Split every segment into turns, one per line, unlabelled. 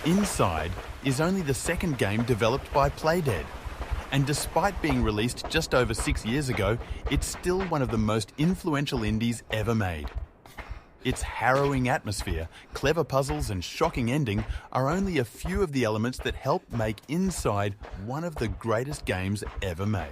Inside is only the second game developed by Playdead, and despite being released just over 6 years ago, it's still one of the most influential indies ever made. Its harrowing atmosphere, clever puzzles and shocking ending are only a few of the elements that help make Inside one of the greatest games ever made.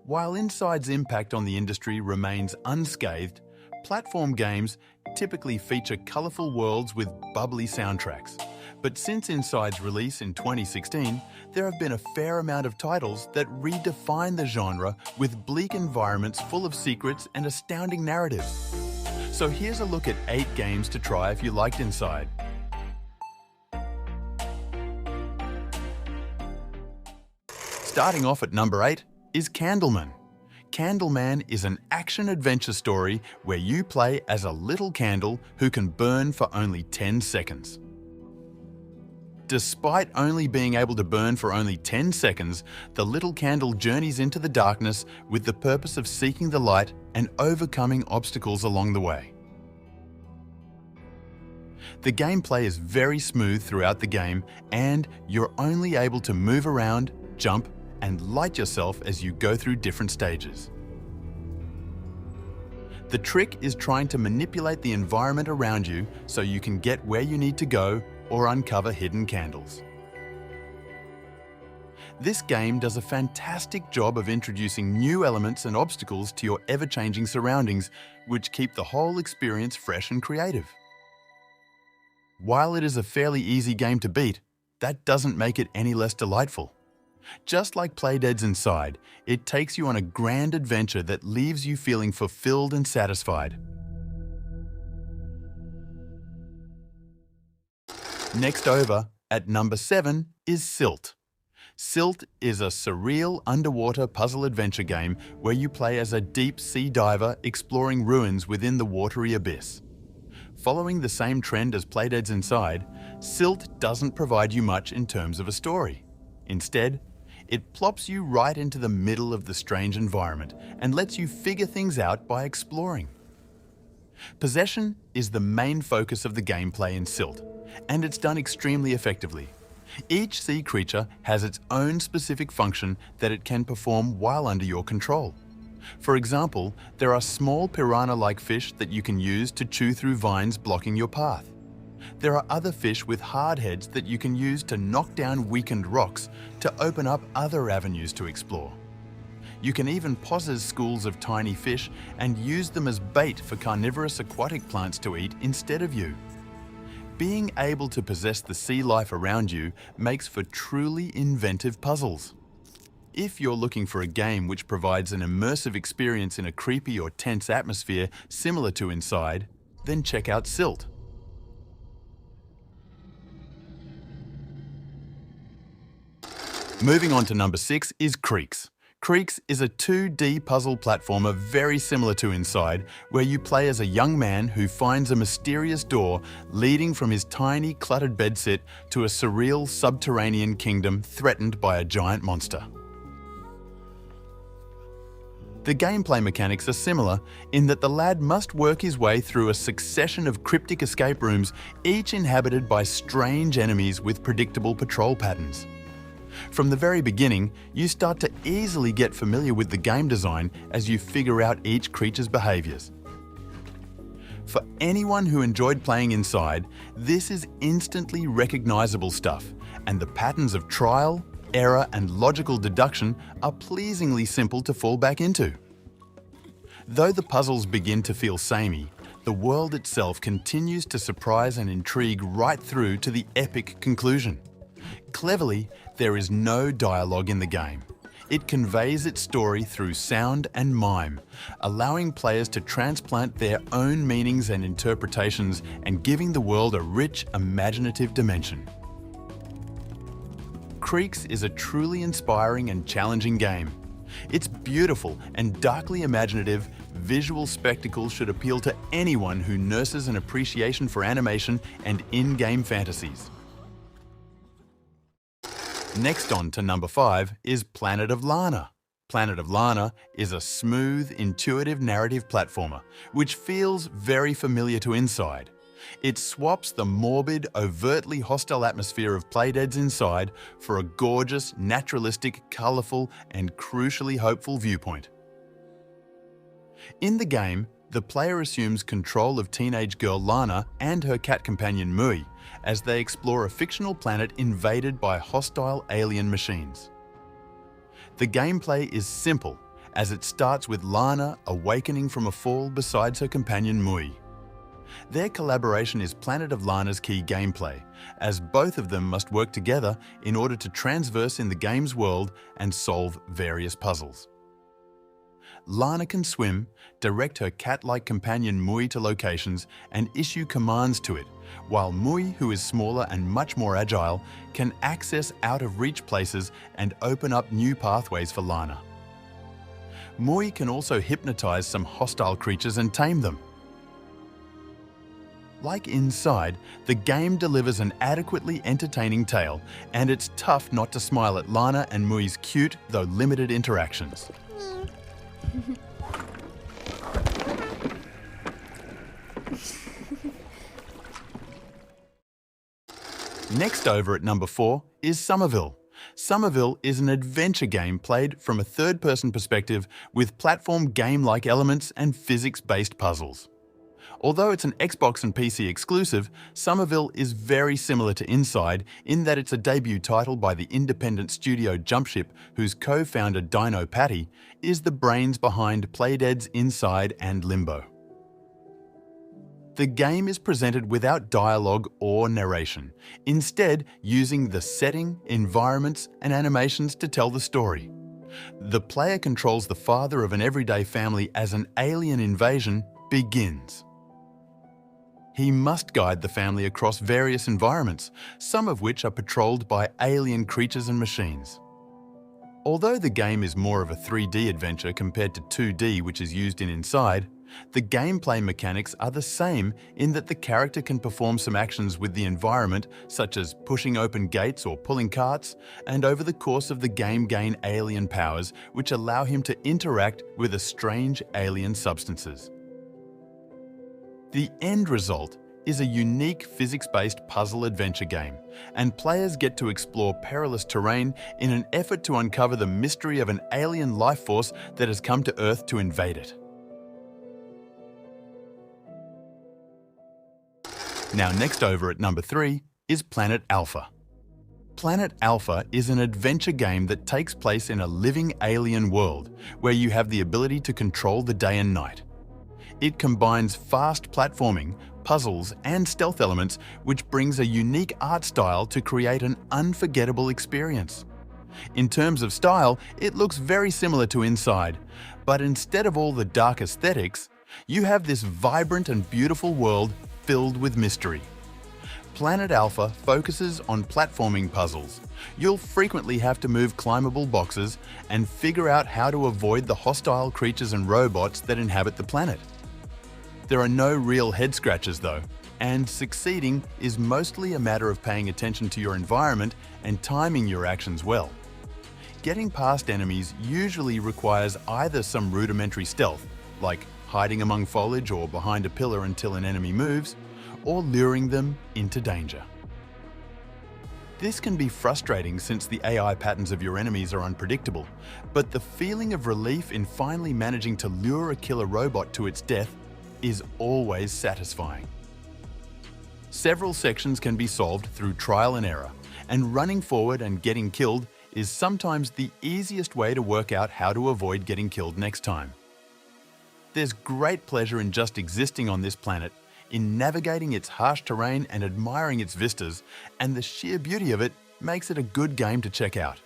While Inside's impact on the industry remains unscathed, platform games typically feature colourful worlds with bubbly soundtracks. But since Inside's release in 2016, there have been a fair amount of titles that redefine the genre with bleak environments full of secrets and astounding narratives. So here's a look at 8 games to try if you liked Inside. Starting off at number 8 is Candleman. Candleman is an action-adventure story where you play as a little candle who can burn for only 10 seconds. Despite only being able to burn for only 10 seconds, the little candle journeys into the darkness with the purpose of seeking the light and overcoming obstacles along the way. The gameplay is very smooth throughout the game, and you're only able to move around, jump, and light yourself as you go through different stages. The trick is trying to manipulate the environment around you so you can get where you need to go or uncover hidden candles. This game does a fantastic job of introducing new elements and obstacles to your ever-changing surroundings, which keep the whole experience fresh and creative. While it is a fairly easy game to beat, that doesn't make it any less delightful. Just like Playdead's Inside, it takes you on a grand adventure that leaves you feeling fulfilled and satisfied. Next over, at number 7, is Silt. Silt is a surreal underwater puzzle adventure game where you play as a deep sea diver exploring ruins within the watery abyss. Following the same trend as Playdead's Inside, Silt doesn't provide you much in terms of a story. Instead, it plops you right into the middle of the strange environment and lets you figure things out by exploring. Possession is the main focus of the gameplay in Silt, and it's done extremely effectively. Each sea creature has its own specific function that it can perform while under your control. For example, there are small piranha-like fish that you can use to chew through vines blocking your path. There are other fish with hard heads that you can use to knock down weakened rocks to open up other avenues to explore. You can even possess schools of tiny fish and use them as bait for carnivorous aquatic plants to eat instead of you. Being able to possess the sea life around you makes for truly inventive puzzles. If you're looking for a game which provides an immersive experience in a creepy or tense atmosphere similar to Inside, then check out Silt. Moving on to number 6 is Creaks. Creaks is a 2D puzzle platformer very similar to Inside, where you play as a young man who finds a mysterious door leading from his tiny, cluttered bedsit to a surreal subterranean kingdom threatened by a giant monster. The gameplay mechanics are similar in that the lad must work his way through a succession of cryptic escape rooms, each inhabited by strange enemies with predictable patrol patterns. From the very beginning, you start to easily get familiar with the game design as you figure out each creature's behaviours. For anyone who enjoyed playing Inside, this is instantly recognisable stuff, and the patterns of trial, error and logical deduction are pleasingly simple to fall back into. Though the puzzles begin to feel samey, the world itself continues to surprise and intrigue right through to the epic conclusion. Cleverly, there is no dialogue in the game. It conveys its story through sound and mime, allowing players to transplant their own meanings and interpretations and giving the world a rich, imaginative dimension. Creaks is a truly inspiring and challenging game. Its beautiful and darkly imaginative visual spectacle should appeal to anyone who nurses an appreciation for animation and in-game fantasies. Next on to number 5 is Planet of Lana. Planet of Lana is a smooth, intuitive narrative platformer, which feels very familiar to Inside. It swaps the morbid, overtly hostile atmosphere of Playdead's Inside for a gorgeous, naturalistic, colourful, and crucially hopeful viewpoint. In the game, the player assumes control of teenage girl Lana and her cat companion Mui as they explore a fictional planet invaded by hostile alien machines. The gameplay is simple, as it starts with Lana awakening from a fall beside her companion Mui. Their collaboration is Planet of Lana's key gameplay, as both of them must work together in order to transverse in the game's world and solve various puzzles. Lana can swim, direct her cat-like companion Mui to locations, and issue commands to it, while Mui, who is smaller and much more agile, can access out-of-reach places and open up new pathways for Lana. Mui can also hypnotize some hostile creatures and tame them. Like Inside, the game delivers an adequately entertaining tale, and it's tough not to smile at Lana and Mui's cute, though limited interactions. Next over at number 4 is Somerville. Somerville is an adventure game played from a third-person perspective with platform game-like elements and physics-based puzzles. Although it's an Xbox and PC exclusive, Somerville is very similar to Inside in that it's a debut title by the independent studio Jumpship, whose co-founder Dino Patty is the brains behind Playdead's Inside and Limbo. The game is presented without dialogue or narration, instead using the setting, environments, and animations to tell the story. The player controls the father of an everyday family as an alien invasion begins. He must guide the family across various environments, some of which are patrolled by alien creatures and machines. Although the game is more of a 3D adventure compared to 2D, which is used in Inside, the gameplay mechanics are the same in that the character can perform some actions with the environment, such as pushing open gates or pulling carts, and over the course of the game gain alien powers which allow him to interact with strange alien substances. The end result is a unique physics-based puzzle adventure game, and players get to explore perilous terrain in an effort to uncover the mystery of an alien life force that has come to Earth to invade it. Now next over at number 3 is Planet Alpha. Planet Alpha is an adventure game that takes place in a living alien world where you have the ability to control the day and night. It combines fast platforming, puzzles, and stealth elements, which brings a unique art style to create an unforgettable experience. In terms of style, it looks very similar to Inside, but instead of all the dark aesthetics, you have this vibrant and beautiful world filled with mystery. Planet Alpha focuses on platforming puzzles. You'll frequently have to move climbable boxes and figure out how to avoid the hostile creatures and robots that inhabit the planet. There are no real head scratches though, and succeeding is mostly a matter of paying attention to your environment and timing your actions well. Getting past enemies usually requires either some rudimentary stealth, like hiding among foliage or behind a pillar until an enemy moves, or luring them into danger. This can be frustrating since the AI patterns of your enemies are unpredictable, but the feeling of relief in finally managing to lure a killer robot to its death is always satisfying. Several sections can be solved through trial and error, and running forward and getting killed is sometimes the easiest way to work out how to avoid getting killed next time. There's great pleasure in just existing on this planet, in navigating its harsh terrain and admiring its vistas, and the sheer beauty of it makes it a good game to check out.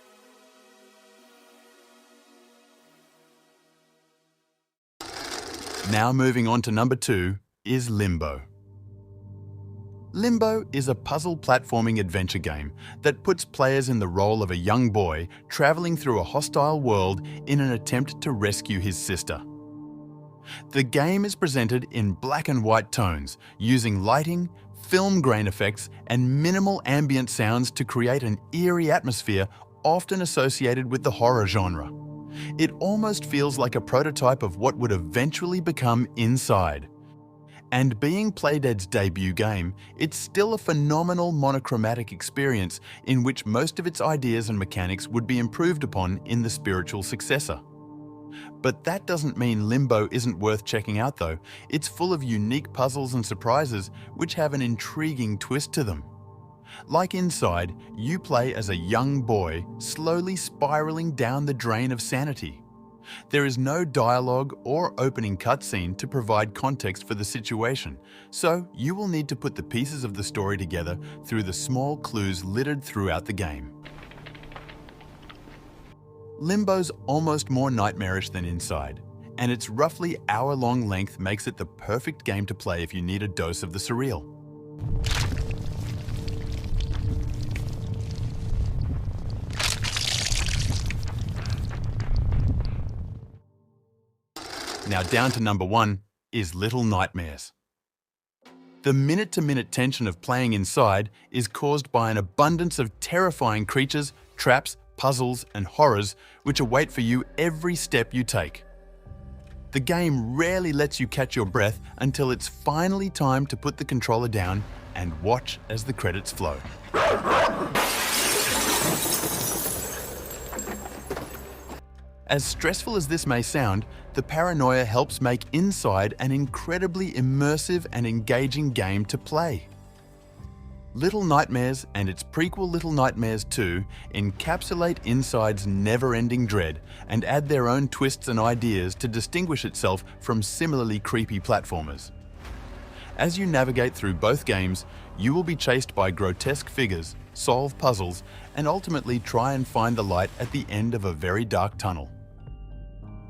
Now moving on to number 2 is Limbo. Limbo is a puzzle platforming adventure game that puts players in the role of a young boy traveling through a hostile world in an attempt to rescue his sister. The game is presented in black and white tones, using lighting, film grain effects, and minimal ambient sounds to create an eerie atmosphere often associated with the horror genre. It almost feels like a prototype of what would eventually become Inside. And being Playdead's debut game, it's still a phenomenal monochromatic experience in which most of its ideas and mechanics would be improved upon in the spiritual successor. But that doesn't mean Limbo isn't worth checking out though. It's full of unique puzzles and surprises which have an intriguing twist to them. Like Inside, you play as a young boy slowly spiraling down the drain of sanity. There is no dialogue or opening cutscene to provide context for the situation, so you will need to put the pieces of the story together through the small clues littered throughout the game. Limbo's almost more nightmarish than Inside, and its roughly hour-long length makes it the perfect game to play if you need a dose of the surreal. Now down to number 1 is Little Nightmares. The minute-to-minute tension of playing Inside is caused by an abundance of terrifying creatures, traps, puzzles, and horrors which await for you every step you take. The game rarely lets you catch your breath until it's finally time to put the controller down and watch as the credits flow. As stressful as this may sound, the paranoia helps make Inside an incredibly immersive and engaging game to play. Little Nightmares and its prequel Little Nightmares 2 encapsulate Inside's never-ending dread and add their own twists and ideas to distinguish itself from similarly creepy platformers. As you navigate through both games, you will be chased by grotesque figures, solve puzzles, and ultimately try and find the light at the end of a very dark tunnel.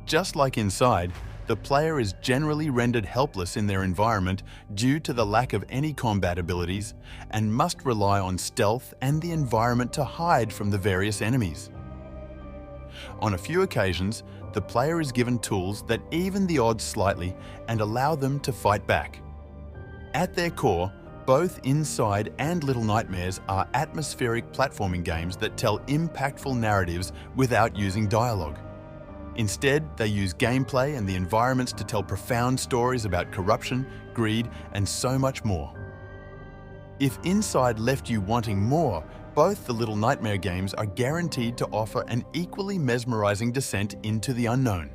Just like Inside, the player is generally rendered helpless in their environment due to the lack of any combat abilities and must rely on stealth and the environment to hide from the various enemies. On a few occasions, the player is given tools that even the odds slightly and allow them to fight back. At their core, both Inside and Little Nightmares are atmospheric platforming games that tell impactful narratives without using dialogue. Instead, they use gameplay and the environments to tell profound stories about corruption, greed, and so much more. If Inside left you wanting more, both the Little Nightmare games are guaranteed to offer an equally mesmerizing descent into the unknown.